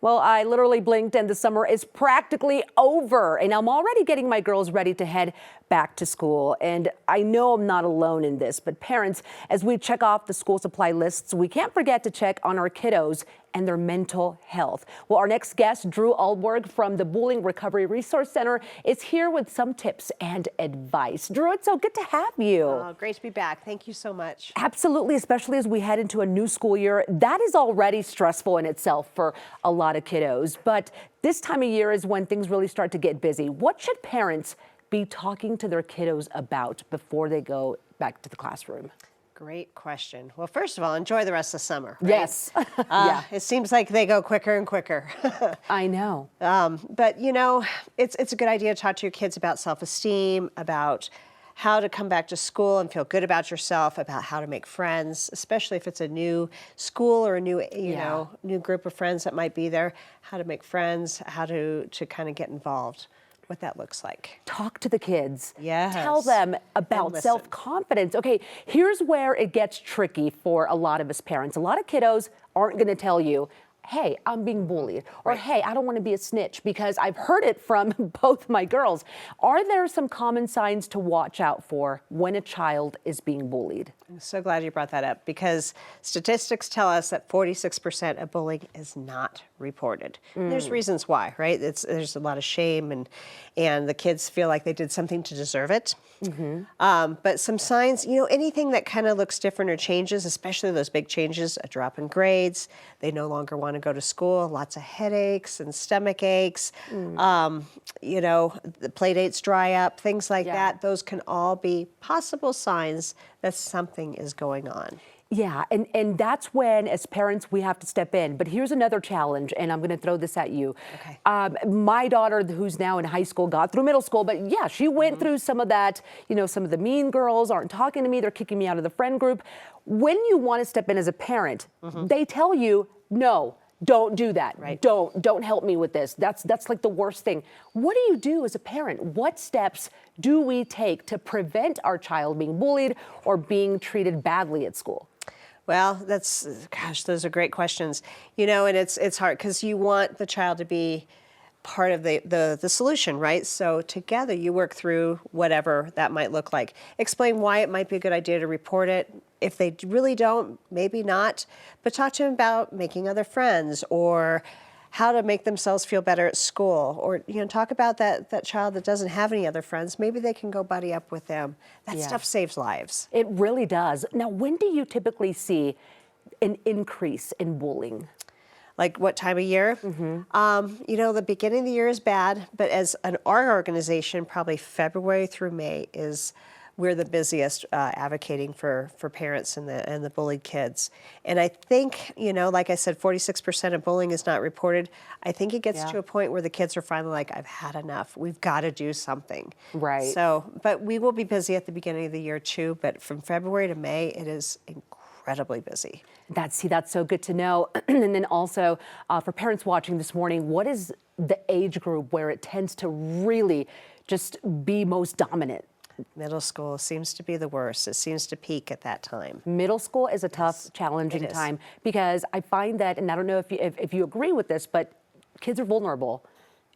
Well, I literally blinked and the summer is practically over, and I'm already getting my girls ready to head back to school. And I know I'm not alone in this, but parents, as we check off the school supply lists, we can't forget to check on our kiddos and their mental health. Well, our next guest, Drew Alberg from the Bullying Recovery Resource Center, is here with some tips and advice. Drew, it's so good to have you. Oh, great to be back. Thank you so much. Absolutely, especially as we head into a new school year. That is already stressful in itself for a lot of kiddos. But this time of year is when things really start to get busy. What should parents be talking to their kiddos about before they go back to the classroom? Great question. Well, first of all, enjoy the rest of the summer. Right? Yes. Yeah. It seems like they go quicker and quicker. I know. But, you know, it's a good idea to talk to your kids about self-esteem, about how to come back to school and feel good about yourself, about how to make friends, especially if it's a new school or a new, new group of friends that might be there, how to make friends, how to kind of get involved. What that looks like. Talk to the kids. Yes. Tell them about self-confidence. Okay, here's where it gets tricky for a lot of us parents. A lot of kiddos aren't going to tell you, hey, I'm being bullied, or hey, I don't want to be a snitch, because I've heard it from both my girls. Are there some common signs to watch out for when a child is being bullied? I'm so glad you brought that up, because statistics tell us that 46% of bullying is not reported. There's reasons why, right? There's a lot of shame, and the kids feel like they did something to deserve it. But some signs, you know, anything that kind of looks different or changes, especially those big changes, a drop in grades, they no longer want to go to school, lots of headaches and stomach aches, you know, the play dates dry up, things like that. Those can all be possible signs that something is going on. Yeah, and that's when, as parents, we have to step in. But here's another challenge, and I'm going to throw this at you. Okay. My daughter, who's now in high school, got through middle school, but yeah, she went through some of that. You know, some of the mean girls aren't talking to me. They're kicking me out of the friend group. When you want to step in as a parent, they tell you, no, don't do that. Right. Don't help me with this. That's like the worst thing. What do you do as a parent? What steps do we take to prevent our child being bullied or being treated badly at school? Well, gosh, those are great questions. You know, and it's hard because you want the child to be part of the solution, right? So together you work through whatever that might look like. Explain why it might be a good idea to report it. If they really don't, maybe not, but talk to them about making other friends or how to make themselves feel better at school, or, you know, talk about that child that doesn't have any other friends. Maybe they can go buddy up with them. That stuff saves lives. It really does. Now, when do you typically see an increase in bullying? Like what time of year? You know, the beginning of the year is bad, but as our organization, probably February through May we're the busiest advocating for parents and the bullied kids. And I think, you know, like I said, 46% of bullying is not reported. I think it gets to a point where the kids are finally like, I've had enough. We've got to do something. Right. So, but we will be busy at the beginning of the year too, but from February to May, it is incredibly busy. That's so good to know. And then also for parents watching this morning, what is the age group where it tends to really just be most dominant? Middle school seems to be the worst. It seems to peak at that time. Middle school is a tough, challenging time, because I find that, and I don't know if you agree with this, but kids are vulnerable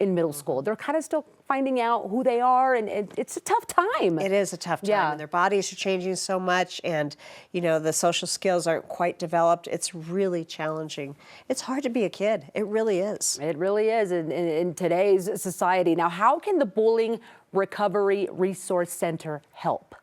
in middle school. They're kind of still finding out who they are, and it's a tough time. It is a tough time, and their bodies are changing so much, and, you know, the social skills aren't quite developed. It's really challenging. It's hard to be a kid. It really is. It really is in today's society. Now, how can the Bullying Recovery Resource Center help?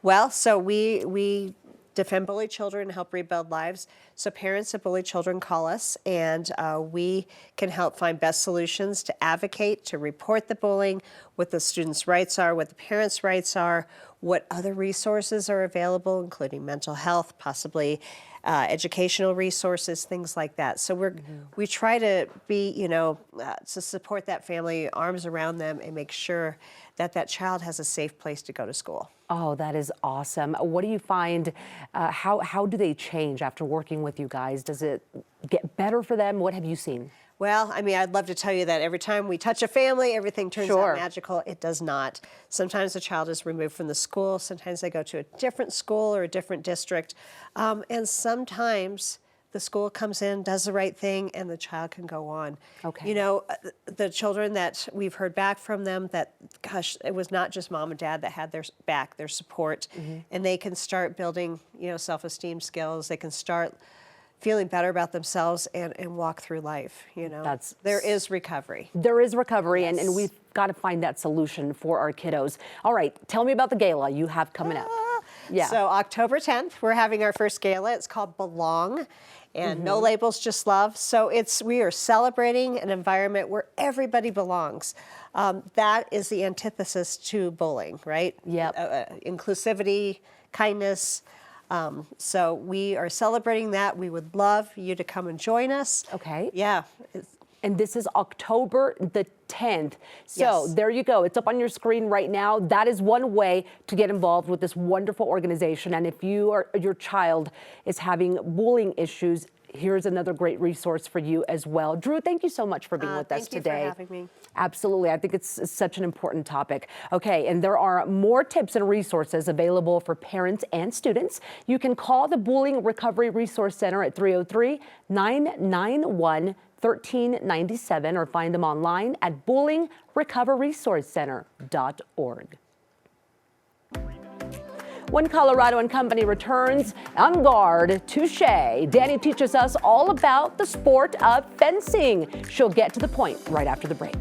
Well, so we defend bullied children and help rebuild lives. So parents of bullied children call us, and we can help find best solutions to advocate, to report the bullying, what the students' rights are, what the parents' rights are, what other resources are available, including mental health, possibly educational resources, things like that. So we try to be, you know, to support that family, arms around them, and make sure that child has a safe place to go to school. Oh, that is awesome. What do you find, how do they change after working with you guys? Does it get better for them? What have you seen? Well, I mean, I'd love to tell you that every time we touch a family, everything turns out magical. It does not. Sometimes the child is removed from the school. Sometimes they go to a different school or a different district. And sometimes the school comes in, does the right thing, and the child can go on. Okay. You know, the children that we've heard back from them that, gosh, it was not just mom and dad that had their back, their support, and they can start building, you know, self-esteem skills. They can start feeling better about themselves and walk through life, you know. There is recovery. There is recovery, Yes. and we've got to find that solution for our kiddos. All right, tell me about the gala you have coming up. Yeah. So October 10th, we're having our first gala. It's called Belong, and No Labels, Just Love. So we are celebrating an environment where everybody belongs. That is the antithesis to bullying, right? Yep. Inclusivity, kindness. So we are celebrating that. We would love you to come and join us. Okay. Yeah. And this is October the 10th. So Yes. there you go. It's up on your screen right now. That is one way to get involved with this wonderful organization. And if your child is having bullying issues, here's another great resource for you as well. Drew, thank you so much for being with us today. Thank you for having me. Absolutely. I think it's such an important topic. Okay, and there are more tips and resources available for parents and students. You can call the Bullying Recovery Resource Center at 303-991-1397 or find them online at BullyingRecoveryResouCenter.org. When Colorado and Company returns, on guard, touche. Danny teaches us all about the sport of fencing. She'll get to the point right after the break.